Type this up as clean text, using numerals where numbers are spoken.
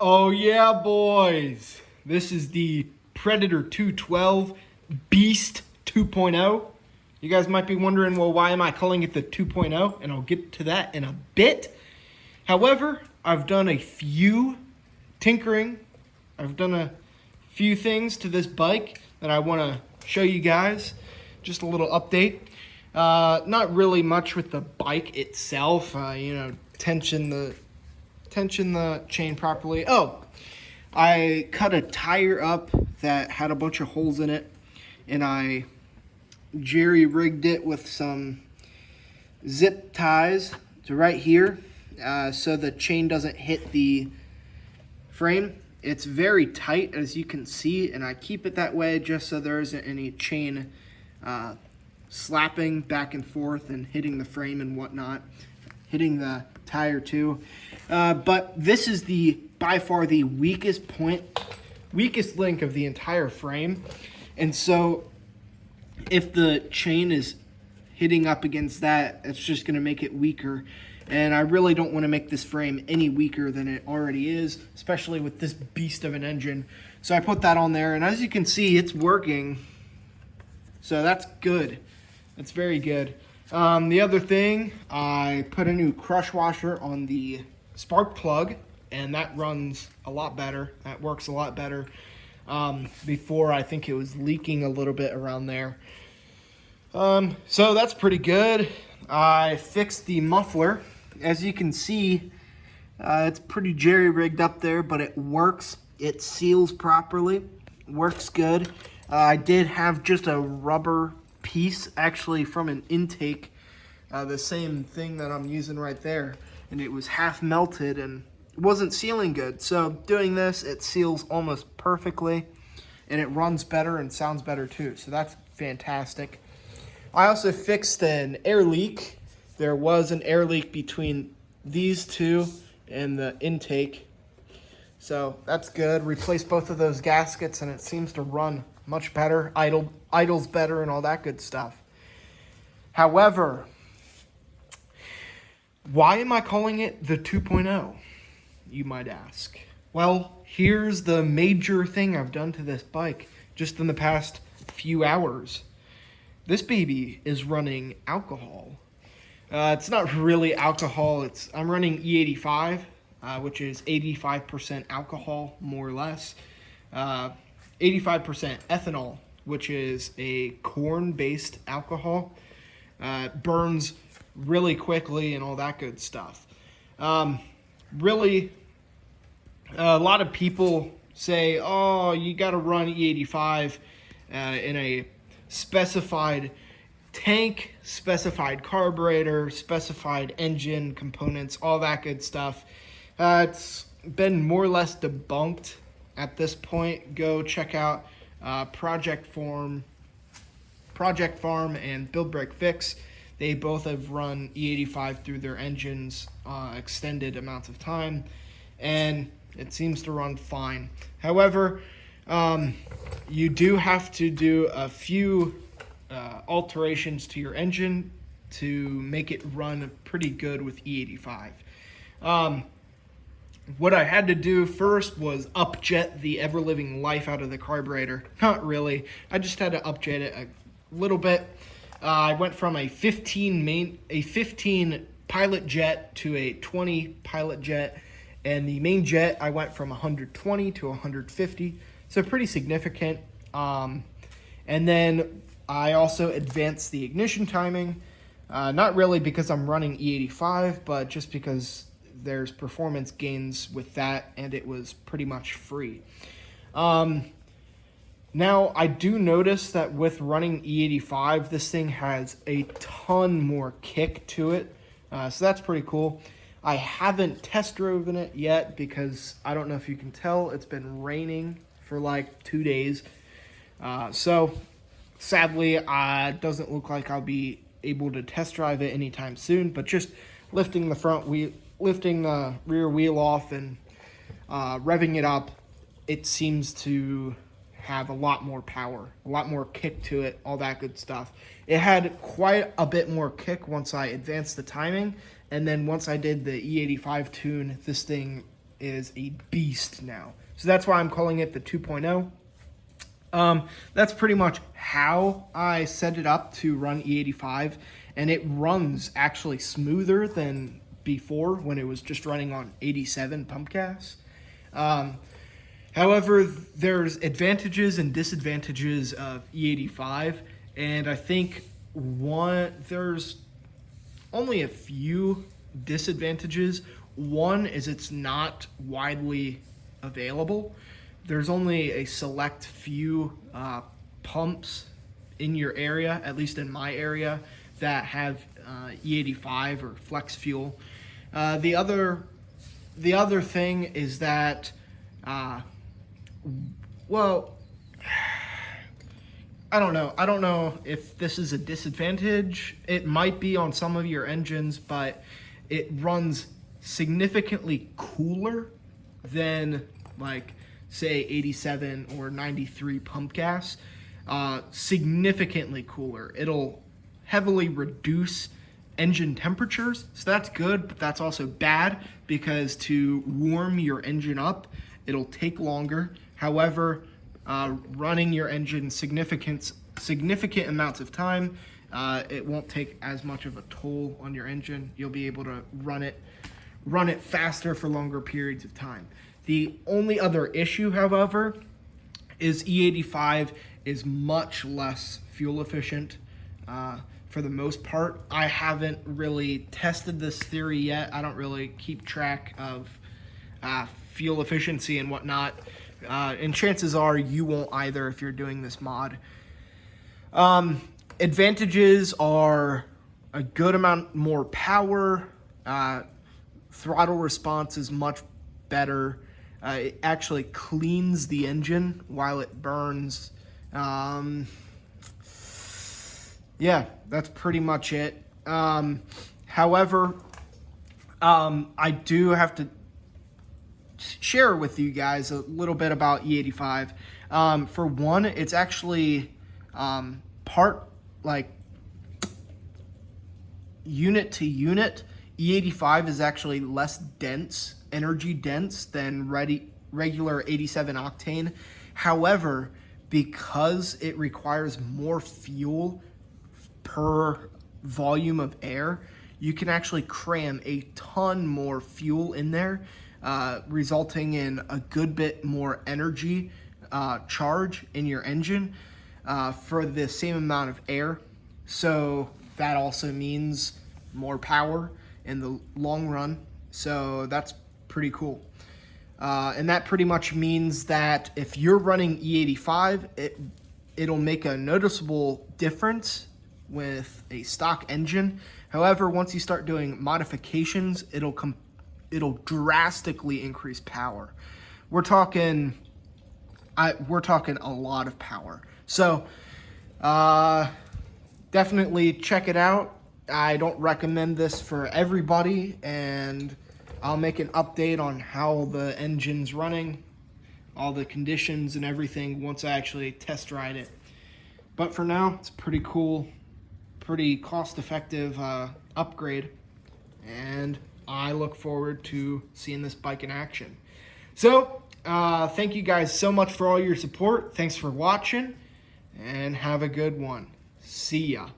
Oh yeah, boys. This is the Predator 212 Beast 2.0. You guys might be wondering, well, why am I calling it the 2.0? And I'll get to that in a bit. However, I've done a few tinkering. I've done a few things to this bike that I want to show you guys. Just a little update. Not really much with the bike itself. Tension the chain properly. Oh, I cut a tire up that had a bunch of holes in it, and I jerry-rigged it with some zip ties to right here, so the chain doesn't hit the frame. It's very tight, as you can see, and I keep it that way just so there isn't any chain slapping back and forth and hitting the frame and whatnot, hitting the tire too. But this is by far the weakest link of the entire frame, and so if the chain is hitting up against that, it's just going to make it weaker. And I really don't want to make this frame any weaker than it already is, especially with this beast of an engine. So I put that on there, and as you can see, it's working. So that's good. That's very good. The other thing, I put a new crush washer on the spark plug, and that runs a lot better. That works a lot better. Before, I think it was leaking a little bit around there. So that's pretty good. I fixed the muffler. As you can see, it's pretty jerry-rigged up there, but it works. It seals properly. Works good. I did have just a rubber piece, actually from an intake, the same thing that I'm using right there, and it was half melted and it wasn't sealing good. So doing this, it seals almost perfectly, and it runs better and sounds better too. So that's fantastic. I also fixed an air leak. There was an air leak between these two and the intake. So that's good. Replaced both of those gaskets, and it seems to run much better. Idles better and all that good stuff. However, why am I calling it the 2.0? You might ask. Well, here's the major thing I've done to this bike just in the past few hours. This baby is running alcohol. It's not really alcohol. I'm running E85, which is 85% alcohol, more or less. 85% ethanol, which is a corn-based alcohol. Burns really quickly and all that good stuff. Really, a lot of people say, oh, you got to run E85 in a specified tank, specified carburetor, specified engine components, all that good stuff. It's been more or less debunked at this point. Go check out Project Farm and Build Break Fix. They both have run E85 through their engines extended amounts of time, and it seems to run fine. However, you do have to do a few alterations to your engine to make it run pretty good with E85. What I had to do first was upjet the ever-living life out of the carburetor. Not really. I just had to upjet it a little bit. I went from a 15 pilot jet to a 20 pilot jet, and the main jet I went from 120 to 150, so pretty significant. And then I also advanced the ignition timing, not really because I'm running E85, but just because there's performance gains with that, and it was pretty much free. Now, I do notice that with running E85, this thing has a ton more kick to it, so that's pretty cool. I haven't test driven it yet because I don't know if you can tell, it's been raining for like 2 days. So sadly, it doesn't look like I'll be able to test drive it anytime soon, but just lifting the rear wheel off and revving it up, it seems to have a lot more power, a lot more kick to it, all that good stuff. It had quite a bit more kick once I advanced the timing, and then once I did the E85 tune, this thing is a beast now. So that's why I'm calling it the 2.0. That's pretty much how I set it up to run E85, and it runs actually smoother than before when it was just running on 87 pump gas. However, there's advantages and disadvantages of E85, and I think there's only a few disadvantages. One is it's not widely available. There's only a select few pumps in your area, at least in my area, that have E85 or flex fuel. The other thing is that, well, I don't know. I don't know if this is a disadvantage. It might be on some of your engines, but it runs significantly cooler than, like, say 87 or 93 pump gas. Significantly cooler. It'll heavily reduce engine temperatures, so that's good, but that's also bad because to warm your engine up, it'll take longer. However, running your engine significant amounts of time, it won't take as much of a toll on your engine. You'll be able to run it faster for longer periods of time. The only other issue, however, is E85 is much less fuel efficient for the most part. I haven't really tested this theory yet. I don't really keep track of fuel efficiency and whatnot. And chances are you won't either if you're doing this mod. Advantages are a good amount more power. Throttle response is much better. It actually cleans the engine while it burns. Yeah, that's pretty much it. However, I do have to share with you guys a little bit about E85. For one, it's actually part, like, unit to unit. E85 is actually less dense, energy dense than regular 87 octane. However, because it requires more fuel per volume of air, you can actually cram a ton more fuel in there, resulting in a good bit more energy charge in your engine for the same amount of air. So that also means more power in the long run. So that's pretty cool. And that pretty much means that if you're running E85, it'll make a noticeable difference with a stock engine. However, once you start doing modifications, it'll drastically increase power. We're talking a lot of power. So definitely check it out. I don't recommend this for everybody, and I'll make an update on how the engine's running, all the conditions and everything once I actually test ride it. But for now, it's pretty cool, pretty cost-effective upgrade, and I look forward to seeing this bike in action. So, thank you guys so much for all your support. Thanks for watching, and have a good one. See ya.